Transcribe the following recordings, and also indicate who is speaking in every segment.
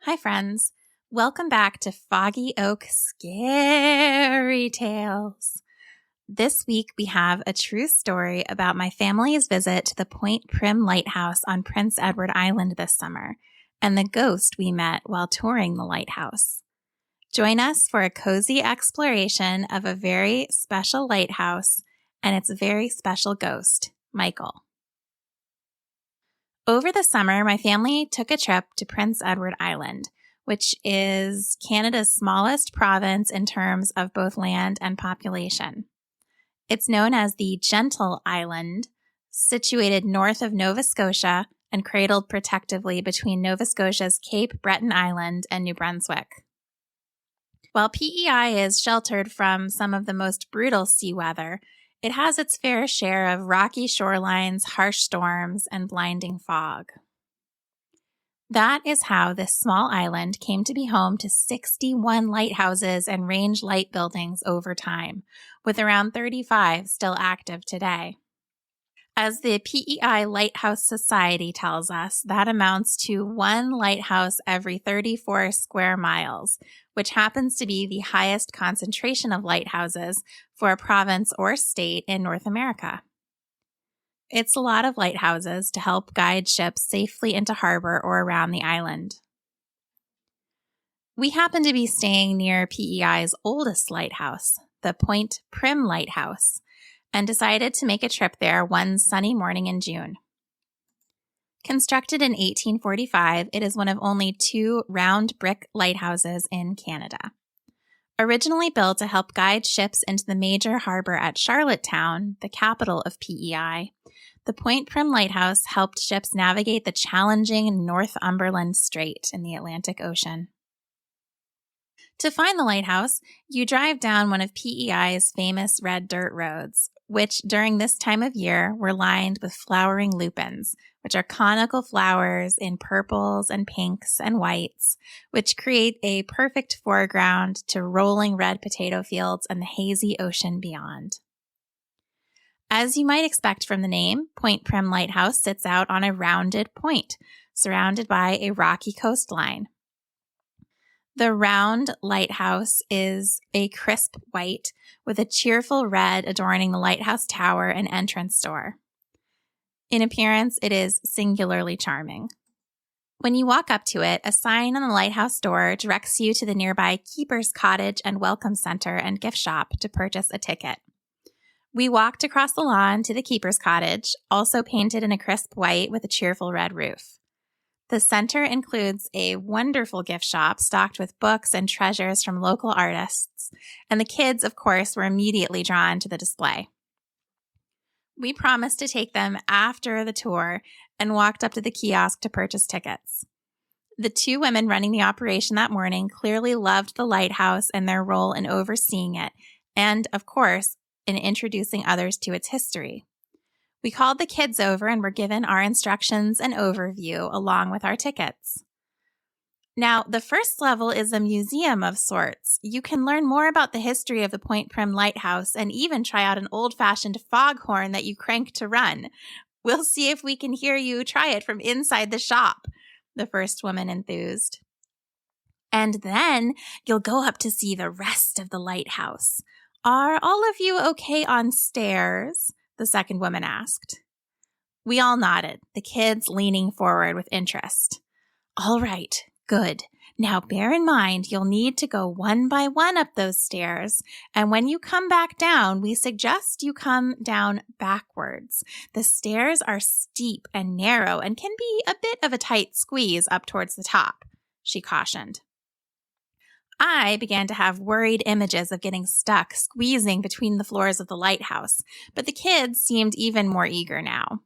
Speaker 1: Hi, friends. Welcome back to Foggy Oak Scary Tales. This week, we have a true story about my family's visit to the Point Prim Lighthouse on Prince Edward Island this summer and the ghost we met while touring the lighthouse. Join us for a cozy exploration of a very special lighthouse and its very special ghost, Michael. Over the summer, my family took a trip to Prince Edward Island, which is Canada's smallest province in terms of both land and population. It's known as the Gentle Island, situated north of Nova Scotia and cradled protectively between Nova Scotia's Cape Breton Island and New Brunswick. While PEI is sheltered from some of the most brutal sea weather, it has its fair share of rocky shorelines, harsh storms, and blinding fog. That is how this small island came to be home to 61 lighthouses and range light buildings over time, with around 35 still active today. As the PEI Lighthouse Society tells us, that amounts to one lighthouse every 34 square miles, which happens to be the highest concentration of lighthouses for a province or state in North America. It's a lot of lighthouses to help guide ships safely into harbor or around the island. We happen to be staying near PEI's oldest lighthouse, the Point Prim Lighthouse, and decided to make a trip there one sunny morning in June. Constructed in 1845, it is one of only two round brick lighthouses in Canada. Originally built to help guide ships into the major harbor at Charlottetown, the capital of PEI, the Point Prim Lighthouse helped ships navigate the challenging Northumberland Strait in the Atlantic Ocean. To find the lighthouse, you drive down one of PEI's famous red dirt roads, which during this time of year were lined with flowering lupins, which are conical flowers in purples and pinks and whites, which create a perfect foreground to rolling red potato fields and the hazy ocean beyond. As you might expect from the name, Point Prim Lighthouse sits out on a rounded point, surrounded by a rocky coastline. The round lighthouse is a crisp white with a cheerful red adorning the lighthouse tower and entrance door. In appearance, it is singularly charming. When you walk up to it, a sign on the lighthouse door directs you to the nearby Keeper's Cottage and Welcome Center and gift shop to purchase a ticket. We walked across the lawn to the Keeper's Cottage, also painted in a crisp white with a cheerful red roof. The center includes a wonderful gift shop stocked with books and treasures from local artists, and the kids, of course, were immediately drawn to the display. We promised to take them after the tour and walked up to the kiosk to purchase tickets. The two women running the operation that morning clearly loved the lighthouse and their role in overseeing it, and, of course, in introducing others to its history. We called the kids over and were given our instructions and overview along with our tickets. Now, the first level is a museum of sorts. You can learn more about the history of the Point Prim Lighthouse and even try out an old-fashioned foghorn that you crank to run. We'll see if we can hear you try it from inside the shop, the first woman enthused. And then you'll go up to see the rest of the lighthouse. Are all of you okay on stairs? The second woman asked. We all nodded, the kids leaning forward with interest. All right, good. Now bear in mind you'll need to go one by one up those stairs, and when you come back down, we suggest you come down backwards. The stairs are steep and narrow and can be a bit of a tight squeeze up towards the top, she cautioned. I began to have worried images of getting stuck, squeezing between the floors of the lighthouse, but the kids seemed even more eager now.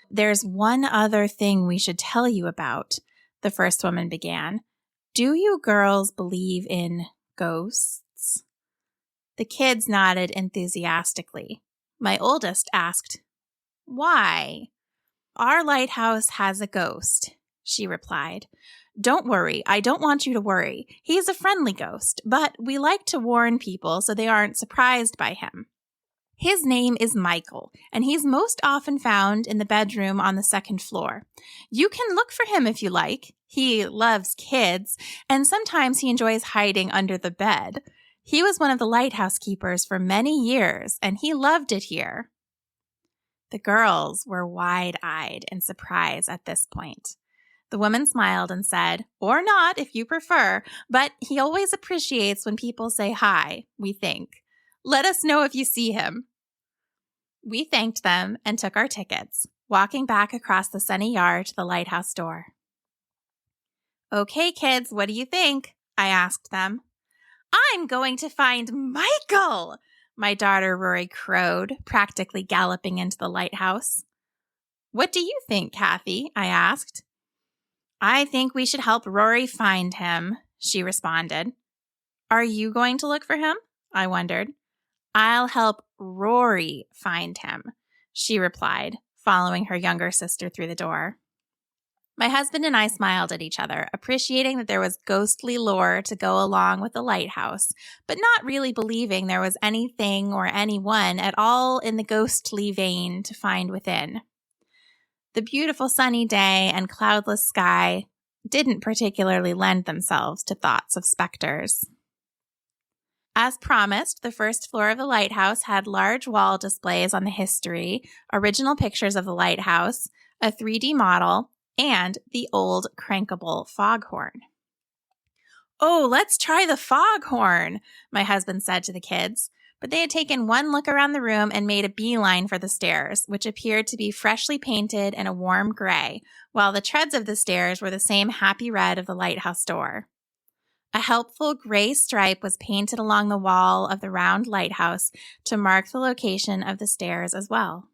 Speaker 1: There's one other thing we should tell you about, the first woman began. Do you girls believe in ghosts? The kids nodded enthusiastically. My oldest asked, why? Our lighthouse has a ghost, she replied. Don't worry, I don't want you to worry. He's a friendly ghost, but we like to warn people so they aren't surprised by him. His name is Michael, and he's most often found in the bedroom on the second floor. You can look for him if you like. He loves kids, and sometimes he enjoys hiding under the bed. He was one of the lighthouse keepers for many years, and he loved it here. The girls were wide-eyed in surprise at this point. The woman smiled and said, "Or not, if you prefer, but he always appreciates when people say hi, we think. Let us know if you see him." We thanked them and took our tickets, walking back across the sunny yard to the lighthouse door. "Okay, kids, what do you think?" I asked them. "I'm going to find Michael!" my daughter Rory crowed, practically galloping into the lighthouse. "What do you think, Kathy?" I asked. "I think we should help Rory find him," she responded. "Are you going to look for him?" I wondered. "I'll help Rory find him," she replied, following her younger sister through the door. My husband and I smiled at each other, appreciating that there was ghostly lore to go along with the lighthouse, but not really believing there was anything or anyone at all in the ghostly vein to find within. The beautiful sunny day and cloudless sky didn't particularly lend themselves to thoughts of specters. As promised, the first floor of the lighthouse had large wall displays on the history, original pictures of the lighthouse, a 3D model, and the old crankable foghorn. "Oh, let's try the foghorn," my husband said to the kids, but they had taken one look around the room and made a beeline for the stairs, which appeared to be freshly painted in a warm gray, while the treads of the stairs were the same happy red of the lighthouse door. A helpful gray stripe was painted along the wall of the round lighthouse to mark the location of the stairs as well.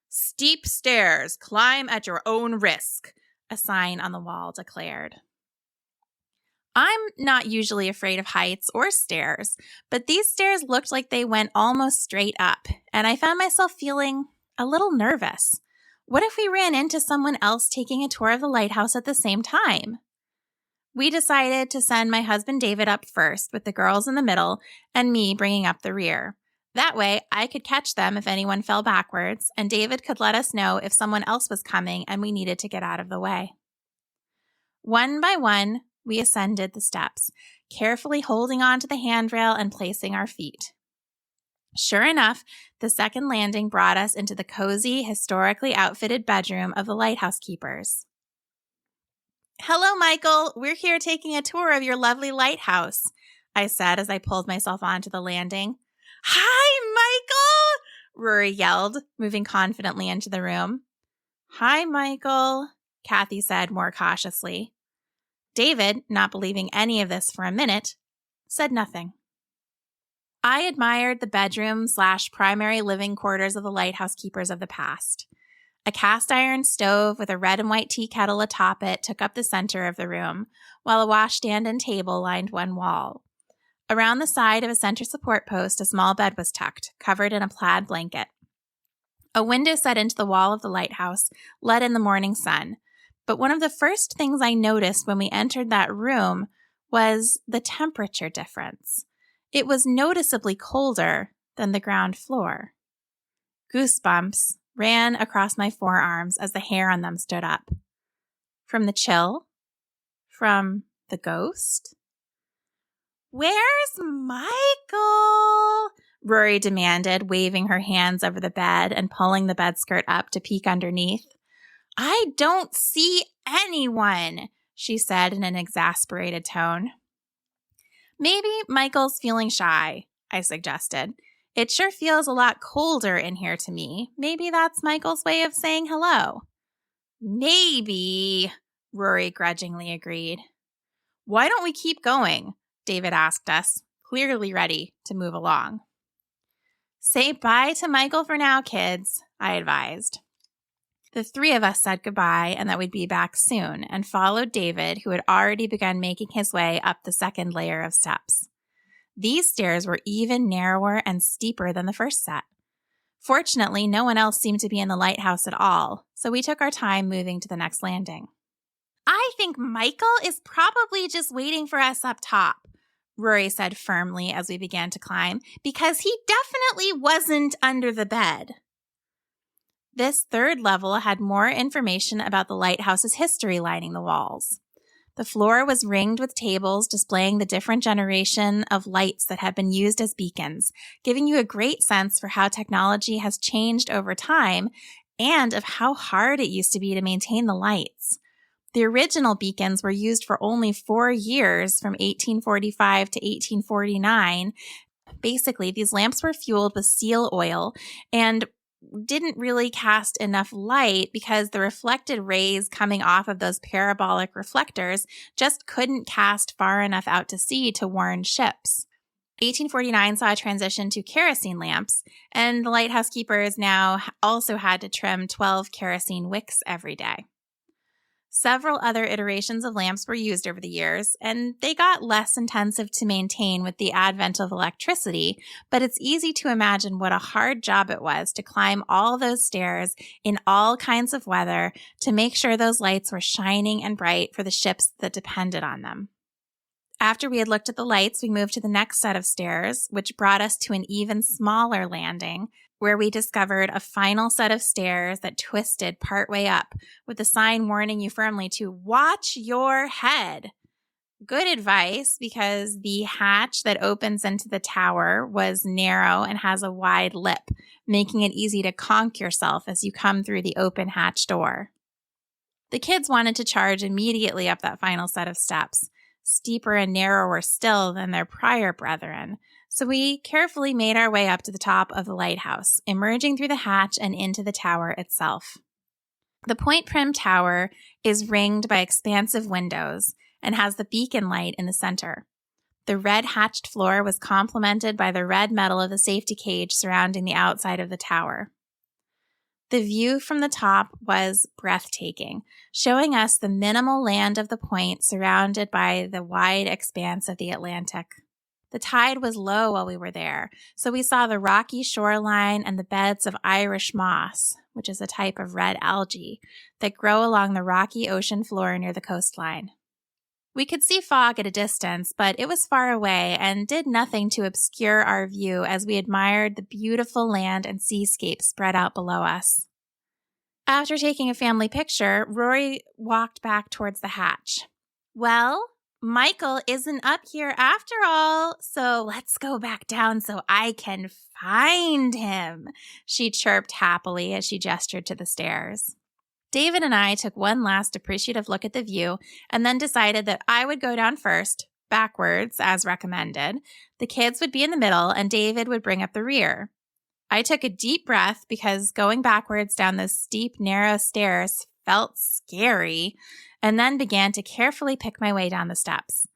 Speaker 1: "Steep stairs, climb at your own risk," a sign on the wall declared. I'm not usually afraid of heights or stairs, but these stairs looked like they went almost straight up, and I found myself feeling a little nervous. What if we ran into someone else taking a tour of the lighthouse at the same time? We decided to send my husband David up first, with the girls in the middle and me bringing up the rear. That way, I could catch them if anyone fell backwards, and David could let us know if someone else was coming and we needed to get out of the way. One by one, we ascended the steps, carefully holding on to the handrail and placing our feet. Sure enough, the second landing brought us into the cozy, historically outfitted bedroom of the lighthouse keepers. "Hello, Michael. We're here taking a tour of your lovely lighthouse," I said as I pulled myself onto the landing. "Hi, Michael!" Rory yelled, moving confidently into the room. "Hi, Michael," Kathy said more cautiously. David, not believing any of this for a minute, said nothing. I admired the bedroom/primary living quarters of the lighthouse keepers of the past. A cast iron stove with a red and white tea kettle atop it took up the center of the room, while a washstand and table lined one wall. Around the side of a center support post, a small bed was tucked, covered in a plaid blanket. A window set into the wall of the lighthouse let in the morning sun, but one of the first things I noticed when we entered that room was the temperature difference. It was noticeably colder than the ground floor. Goosebumps ran across my forearms as the hair on them stood up. From the chill? From the ghost? "Where's Michael?" Rory demanded, waving her hands over the bed and pulling the bedskirt up to peek underneath. "I don't see anyone," she said in an exasperated tone. "Maybe Michael's feeling shy," I suggested. "It sure feels a lot colder in here to me. Maybe that's Michael's way of saying hello." "Maybe," Rory grudgingly agreed. "Why don't we keep going?" David asked us, clearly ready to move along. "Say bye to Michael for now, kids," I advised. The three of us said goodbye and that we'd be back soon, and followed David, who had already begun making his way up the second layer of steps. These stairs were even narrower and steeper than the first set. Fortunately, no one else seemed to be in the lighthouse at all, so we took our time moving to the next landing. "I think Michael is probably just waiting for us up top," Rory said firmly as we began to climb, "because he definitely wasn't under the bed." This third level had more information about the lighthouse's history lining the walls. The floor was ringed with tables displaying the different generation of lights that had been used as beacons, giving you a great sense for how technology has changed over time and of how hard it used to be to maintain the lights. The original beacons were used for only 4 years, from 1845 to 1849. Basically, these lamps were fueled with seal oil and didn't really cast enough light because the reflected rays coming off of those parabolic reflectors just couldn't cast far enough out to sea to warn ships. 1849 saw a transition to kerosene lamps, and the lighthouse keepers now also had to trim 12 kerosene wicks every day. Several other iterations of lamps were used over the years, and they got less intensive to maintain with the advent of electricity, but it's easy to imagine what a hard job it was to climb all those stairs in all kinds of weather to make sure those lights were shining and bright for the ships that depended on them. After we had looked at the lights, we moved to the next set of stairs, which brought us to an even smaller landing, where we discovered a final set of stairs that twisted partway up, with a sign warning you firmly to watch your head. Good advice, because the hatch that opens into the tower was narrow and has a wide lip, making it easy to conk yourself as you come through the open hatch door. The kids wanted to charge immediately up that final set of steps, steeper and narrower still than their prior brethren. So we carefully made our way up to the top of the lighthouse, emerging through the hatch and into the tower itself. The Point Prim Tower is ringed by expansive windows and has the beacon light in the center. The red hatched floor was complemented by the red metal of the safety cage surrounding the outside of the tower. The view from the top was breathtaking, showing us the minimal land of the point surrounded by the wide expanse of the Atlantic. The tide was low while we were there, so we saw the rocky shoreline and the beds of Irish moss, which is a type of red algae, that grow along the rocky ocean floor near the coastline. We could see fog at a distance, but it was far away and did nothing to obscure our view as we admired the beautiful land and seascape spread out below us. After taking a family picture, Rory walked back towards the hatch. "Well, Michael isn't up here after all, so let's go back down so I can find him," she chirped happily as she gestured to the stairs. David and I took one last appreciative look at the view and then decided that I would go down first, backwards as recommended. The kids would be in the middle and David would bring up the rear. I took a deep breath because going backwards down those steep, narrow stairs felt scary, and then began to carefully pick my way down the steps.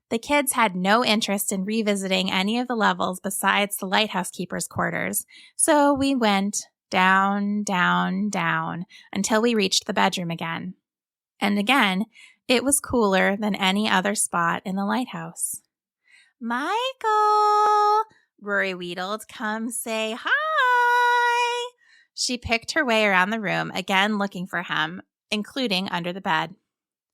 Speaker 1: The kids had no interest in revisiting any of the levels besides the lighthouse keeper's quarters, so we went down, down, down until we reached the bedroom again. And again, it was cooler than any other spot in the lighthouse. "Michael," Rory wheedled, "come say hi." She picked her way around the room, again looking for him, including under the bed.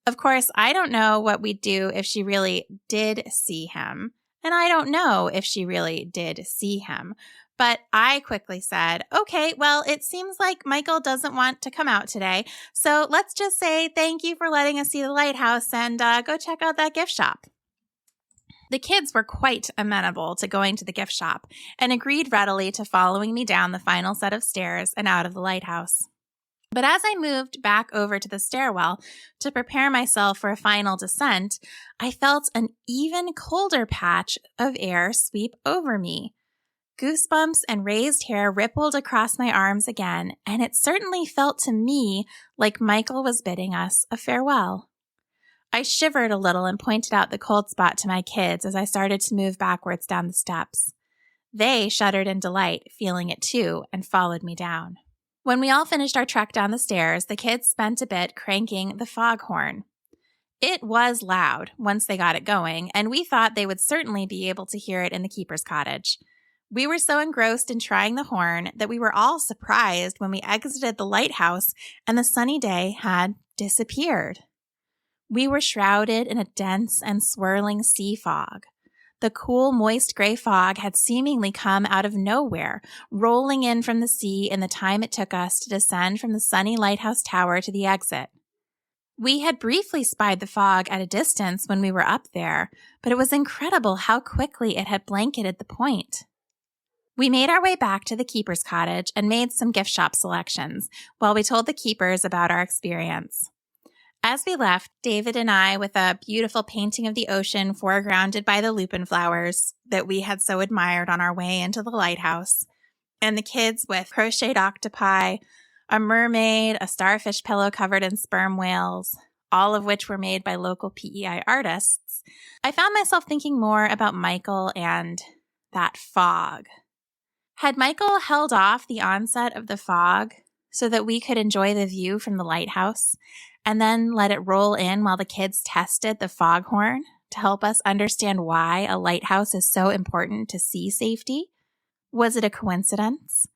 Speaker 1: Of course, I don't know what we'd do if she really did see him, and I don't know if she really did see him. But I quickly said, "Okay, well, it seems like Michael doesn't want to come out today, so let's just say thank you for letting us see the lighthouse and go check out that gift shop." The kids were quite amenable to going to the gift shop and agreed readily to following me down the final set of stairs and out of the lighthouse. But as I moved back over to the stairwell to prepare myself for a final descent, I felt an even colder patch of air sweep over me. Goosebumps and raised hair rippled across my arms again, and it certainly felt to me like Michael was bidding us a farewell. I shivered a little and pointed out the cold spot to my kids as I started to move backwards down the steps. They shuddered in delight, feeling it too, and followed me down. When we all finished our trek down the stairs, the kids spent a bit cranking the foghorn. It was loud once they got it going, and we thought they would certainly be able to hear it in the keeper's cottage. We were so engrossed in trying the horn that we were all surprised when we exited the lighthouse and the sunny day had disappeared. We were shrouded in a dense and swirling sea fog. The cool, moist gray fog had seemingly come out of nowhere, rolling in from the sea in the time it took us to descend from the sunny lighthouse tower to the exit. We had briefly spied the fog at a distance when we were up there, but it was incredible how quickly it had blanketed the point. We made our way back to the keeper's cottage and made some gift shop selections while we told the keepers about our experience. As we left, David and I, with a beautiful painting of the ocean foregrounded by the lupin flowers that we had so admired on our way into the lighthouse, and the kids with crocheted octopi, a mermaid, a starfish pillow covered in sperm whales, all of which were made by local PEI artists, I found myself thinking more about Michael and that fog. Had Michael held off the onset of the fog so that we could enjoy the view from the lighthouse and then let it roll in while the kids tested the foghorn to help us understand why a lighthouse is so important to sea safety? Was it a coincidence?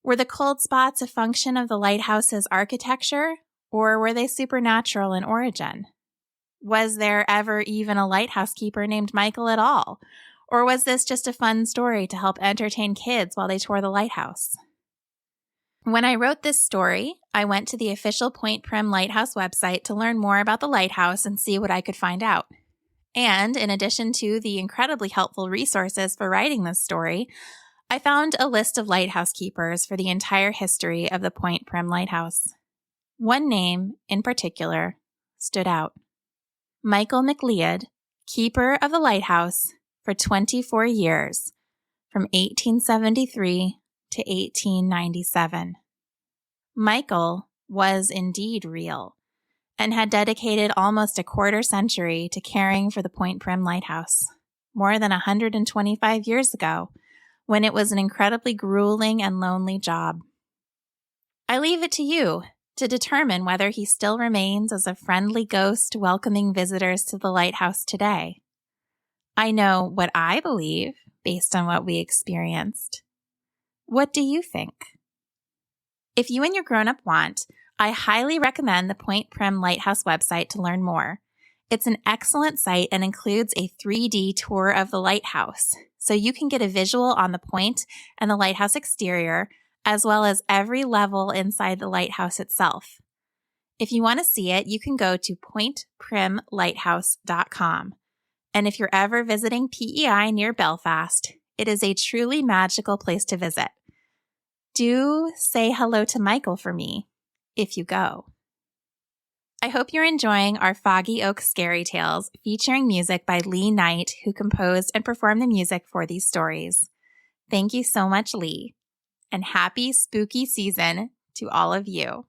Speaker 1: Were the cold spots a function of the lighthouse's architecture, or were they supernatural in origin? Was there ever even a lighthouse keeper named Michael at all? Or was this just a fun story to help entertain kids while they tour the lighthouse? When I wrote this story, I went to the official Point Prim Lighthouse website to learn more about the lighthouse and see what I could find out. And in addition to the incredibly helpful resources for writing this story, I found a list of lighthouse keepers for the entire history of the Point Prim Lighthouse. One name, in particular, stood out. Michael McLeod, keeper of the lighthouse for 24 years, from 1873 to 1897. Michael was indeed real and had dedicated almost a quarter century to caring for the Point Prim Lighthouse, more than 125 years ago, when it was an incredibly grueling and lonely job. I leave it to you to determine whether he still remains as a friendly ghost welcoming visitors to the lighthouse today. I know what I believe based on what we experienced. What do you think? If you and your grown-up want, I highly recommend the Point Prim Lighthouse website to learn more. It's an excellent site and includes a 3D tour of the lighthouse, so you can get a visual on the point and the lighthouse exterior, as well as every level inside the lighthouse itself. If you want to see it, you can go to pointprimlighthouse.com. And if you're ever visiting PEI near Belfast, it is a truly magical place to visit. Do say hello to Michael for me if you go. I hope you're enjoying our Foggy Oak Scary Tales, featuring music by Lee Knight, who composed and performed the music for these stories. Thank you so much, Lee, and happy spooky season to all of you.